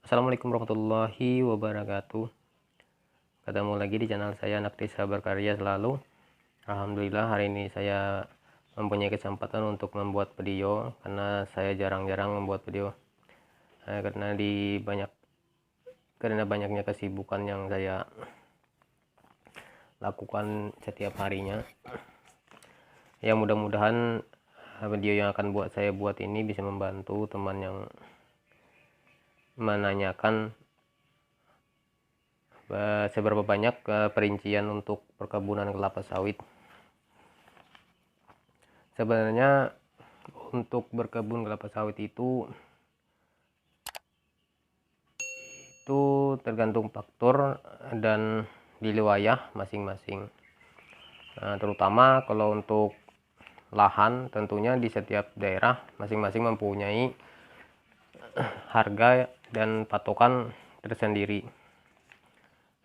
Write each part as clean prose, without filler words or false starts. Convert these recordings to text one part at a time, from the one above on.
Assalamualaikum warahmatullahi wabarakatuh. Ketemu lagi di channel saya, Anak Desa Berkarya Selalu. Alhamdulillah hari ini saya mempunyai kesempatan untuk membuat video, karena saya jarang-jarang membuat video karena banyaknya kesibukan yang saya lakukan setiap harinya. Ya, mudah-mudahan video yang akan saya buat ini bisa membantu teman yang menanyakan seberapa banyak perincian untuk perkebunan kelapa sawit. Sebenarnya untuk berkebun kelapa sawit itu tergantung faktor dan di wilayah masing-masing. Terutama kalau untuk lahan, tentunya di setiap daerah masing-masing mempunyai harga dan patokan tersendiri.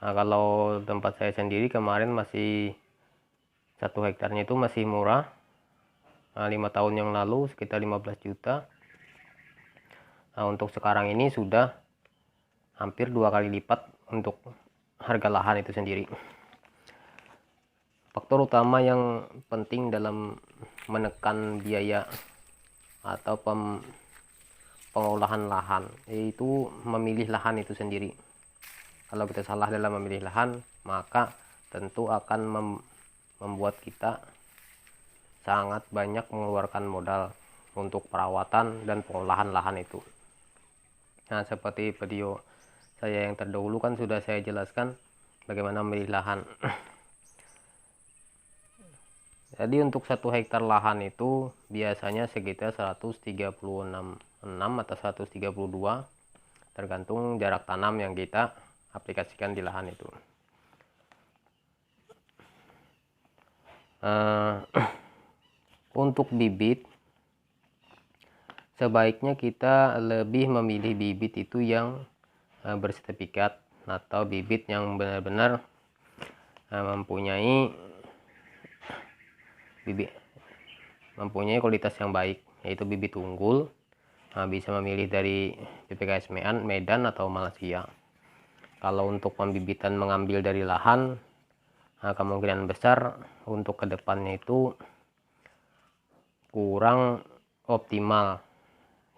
Kalau tempat saya sendiri kemarin masih 1 hektarnya itu masih murah. 5 tahun yang lalu sekitar 15 juta. Untuk sekarang ini sudah hampir 2 kali lipat untuk harga lahan itu sendiri. Faktor utama yang penting dalam menekan biaya atau pengolahan lahan yaitu memilih lahan itu sendiri. Kalau kita salah dalam memilih lahan, maka tentu akan membuat kita sangat banyak mengeluarkan modal untuk perawatan dan pengolahan lahan itu. Nah, seperti video saya yang terdahulu kan sudah saya jelaskan bagaimana memilih lahan. Jadi untuk 1 hektar lahan itu biasanya sekitar 136 atau 132, tergantung jarak tanam yang kita aplikasikan di lahan itu. Untuk bibit, sebaiknya kita lebih memilih bibit itu yang bersertifikat atau bibit yang benar-benar mempunyai kualitas yang baik, yaitu bibit unggul. Bisa memilih dari PPKS Medan atau Malaysia. Kalau untuk pembibitan mengambil dari lahan, kemungkinan besar untuk kedepannya itu kurang optimal.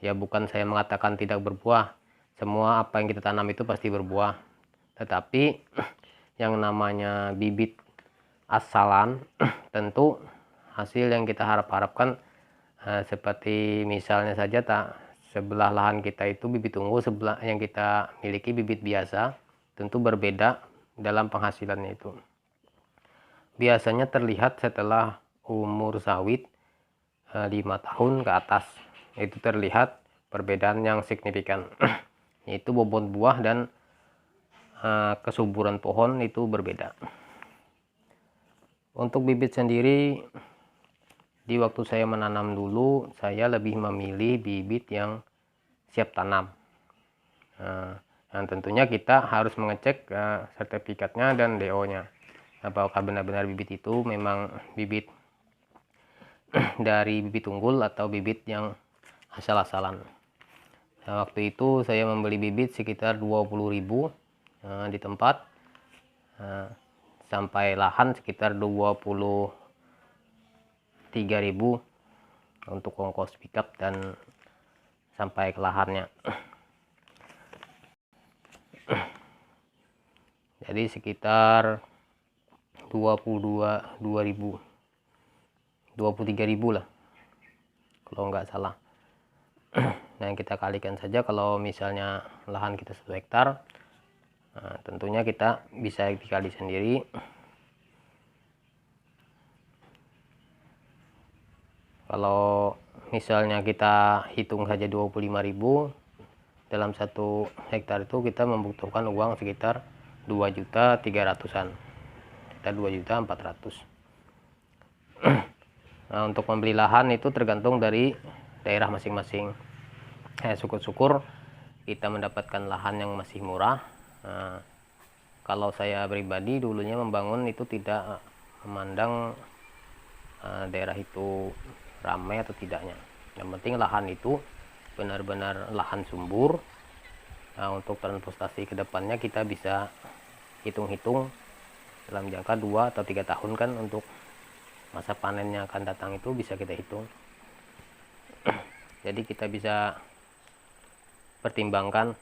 Ya, bukan saya mengatakan tidak berbuah, semua apa yang kita tanam itu pasti berbuah, tetapi yang namanya bibit asalan tentu hasil yang kita harapkan seperti misalnya saja sebelah lahan kita itu bibit unggul, sebelah yang kita miliki bibit biasa, tentu berbeda dalam penghasilannya itu. Biasanya terlihat setelah umur sawit 5 tahun ke atas, itu terlihat perbedaan yang signifikan, yaitu bobot buah dan kesuburan pohon itu berbeda. Untuk bibit sendiri, di waktu saya menanam dulu, saya lebih memilih bibit yang siap tanam. Yang tentunya kita harus mengecek sertifikatnya dan DO-nya, apakah benar-benar bibit itu memang bibit dari bibit unggul atau bibit yang asal-asalan. Waktu itu saya membeli bibit sekitar 20.000 di tempat, sampai lahan sekitar 23.000 untuk ongkos pickup dan sampai ke lahannya. Jadi sekitar 23.000 lah kalau nggak salah. Nah, kita kalikan saja, kalau misalnya lahan kita 1 hektar, tentunya kita bisa dikali sendiri. Kalau misalnya kita hitung saja 25.000 dalam 1 hektar itu, kita membutuhkan uang sekitar 2.300-an, kita 2.400.000. Nah, untuk membeli lahan itu tergantung dari daerah masing-masing. Syukur-syukur kita mendapatkan lahan yang masih murah. Kalau saya pribadi dulunya membangun itu tidak memandang daerah itu ramai atau tidaknya. Yang penting lahan itu benar-benar lahan subur, Nah, untuk transportasi kedepannya kita bisa hitung-hitung dalam jangka 2 atau 3 tahun kan, untuk masa panennya akan datang itu bisa kita hitung. Jadi kita bisa pertimbangkan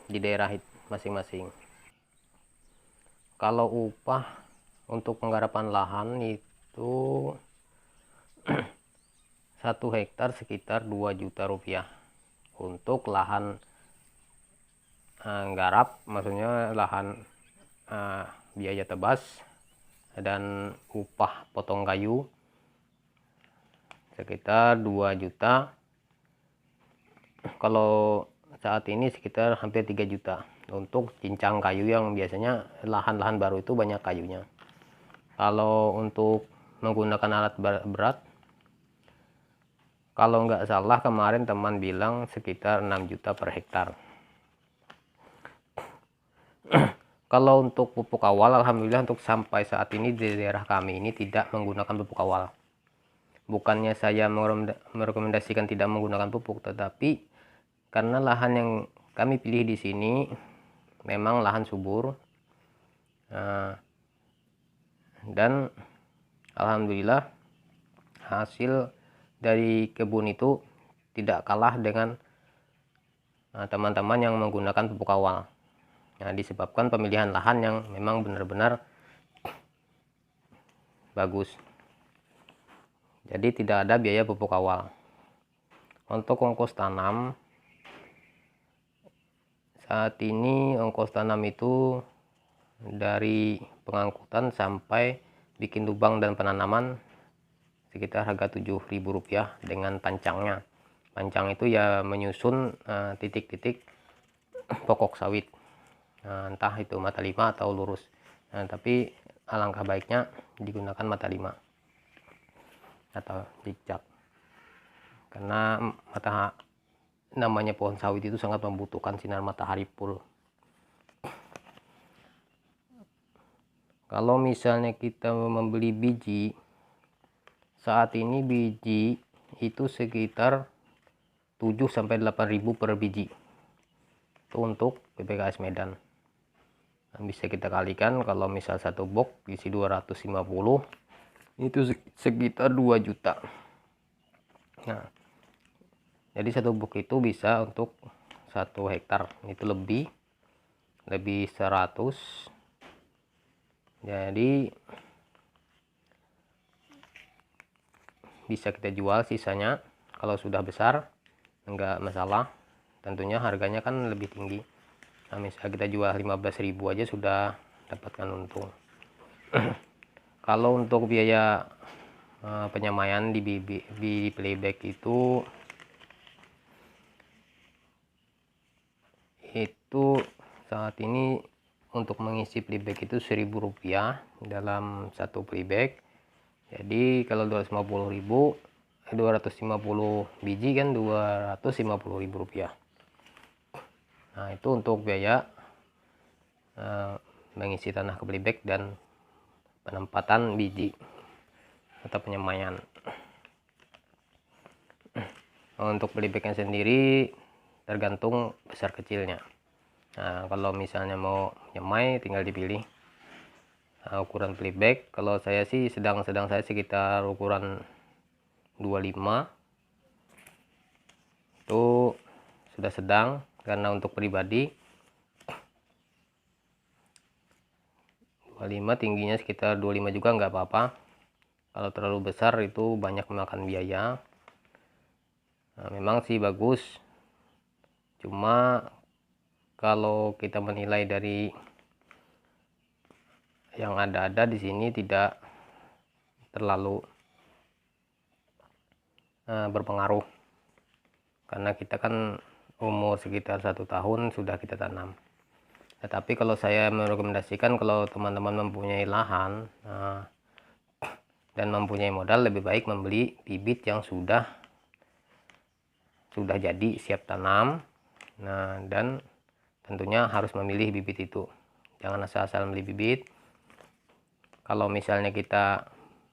di daerah masing-masing. Kalau upah untuk penggarapan lahan itu 1 hektar sekitar 2 juta rupiah untuk lahan garap, maksudnya lahan biaya tebas, dan upah potong kayu sekitar 2 juta. Kalau saat ini sekitar hampir 3 juta untuk cincang kayu, yang biasanya lahan-lahan baru itu banyak kayunya. Kalau untuk menggunakan alat berat, kalau nggak salah kemarin teman bilang sekitar 6 juta per hektar. Kalau untuk pupuk awal, alhamdulillah untuk sampai saat ini di daerah kami ini tidak menggunakan pupuk awal. Bukannya saya merekomendasikan tidak menggunakan pupuk, tetapi karena lahan yang kami pilih di sini memang lahan subur, dan alhamdulillah hasil dari kebun itu tidak kalah dengan teman-teman yang menggunakan pupuk awal. Nah, disebabkan pemilihan lahan yang memang benar-benar bagus, jadi tidak ada biaya pupuk awal. Untuk ongkos tanam, saat ini ongkos tanam itu dari pengangkutan sampai bikin lubang dan penanaman sekitar harga Rp7.000 dengan pancangnya. Pancang itu ya menyusun titik-titik pokok sawit, entah itu mata 5 atau lurus. Tapi alangkah baiknya digunakan mata 5 atau zigzag, karena namanya pohon sawit itu sangat membutuhkan sinar matahari full. Kalau misalnya kita membeli biji, saat ini biji itu sekitar 7-8 ribu per biji itu untuk PPKS Medan. Bisa kita kalikan, kalau misal satu box isi 250 itu sekitar 2 juta. Nah, jadi satu box itu bisa untuk 1 hektar itu lebih 100. Jadi bisa kita jual sisanya kalau sudah besar, enggak masalah. Tentunya harganya kan lebih tinggi. Nah, misalnya kita jual 15.000 aja sudah dapatkan untung. Kalau untuk biaya penyemaian di playback itu saat ini untuk mengisi playback itu Rp1.000 dalam satu playback. Jadi kalau 250 biji kan Rp250.000. Nah, itu untuk biaya mengisi tanah ke playback dan penempatan biji atau penyemaian. Untuk playbacknya sendiri tergantung besar kecilnya. Nah, kalau misalnya mau menyemai tinggal dipilih ukuran playback. Kalau saya sih sedang-sedang, saya sekitar ukuran 25 itu sudah sedang, karena untuk pribadi 25, tingginya sekitar 25 juga nggak apa-apa. Kalau terlalu besar itu banyak memakan biaya. Nah, memang sih bagus, cuma kalau kita menilai dari yang ada di sini tidak terlalu berpengaruh, karena kita kan umur sekitar 1 tahun sudah kita tanam. Tetapi kalau saya merekomendasikan, kalau teman-teman mempunyai lahan dan mempunyai modal, lebih baik membeli bibit yang sudah jadi siap tanam. Nah, dan tentunya harus memilih bibit itu, jangan asal-asal beli bibit. Kalau misalnya kita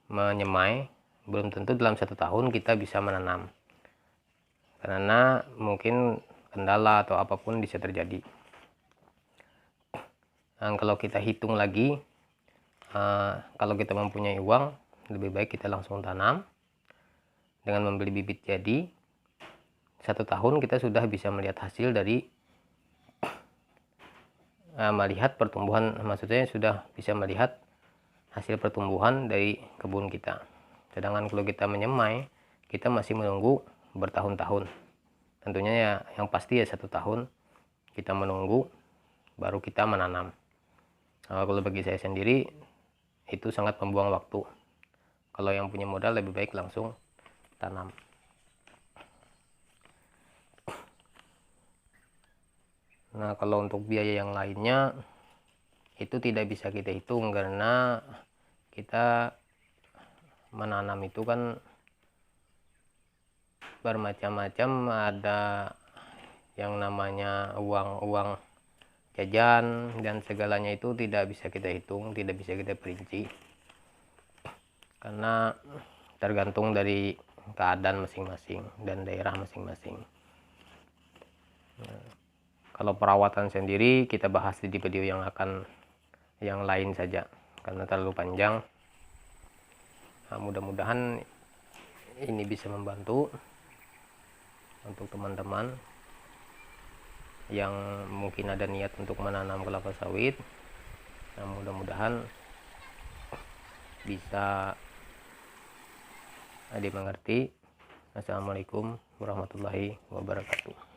menyemai, belum tentu dalam 1 tahun kita bisa menanam, karena mungkin kendala atau apapun bisa terjadi. Nah, kalau kita hitung lagi, kalau kita mempunyai uang, lebih baik kita langsung tanam dengan membeli bibit jadi. 1 tahun kita sudah bisa melihat hasil dari melihat pertumbuhan, maksudnya sudah bisa melihat hasil pertumbuhan dari kebun kita. Sedangkan kalau kita menyemai, kita masih menunggu bertahun-tahun. Tentunya ya yang pasti ya 1 tahun kita menunggu baru kita menanam. Nah, kalau bagi saya sendiri itu sangat membuang waktu. Kalau yang punya modal lebih baik langsung tanam. Nah, kalau untuk biaya yang lainnya itu tidak bisa kita hitung karena kita menanam itu kan bermacam-macam, ada yang namanya uang jajan dan segalanya, itu tidak bisa kita hitung, tidak bisa kita perinci karena tergantung dari keadaan masing-masing dan daerah masing-masing. Kalau perawatan sendiri kita bahas di video yang lain saja karena terlalu panjang. Nah, mudah-mudahan ini bisa membantu untuk teman-teman yang mungkin ada niat untuk menanam kelapa sawit. Nah, mudah-mudahan bisa dimengerti. Assalamualaikum warahmatullahi wabarakatuh.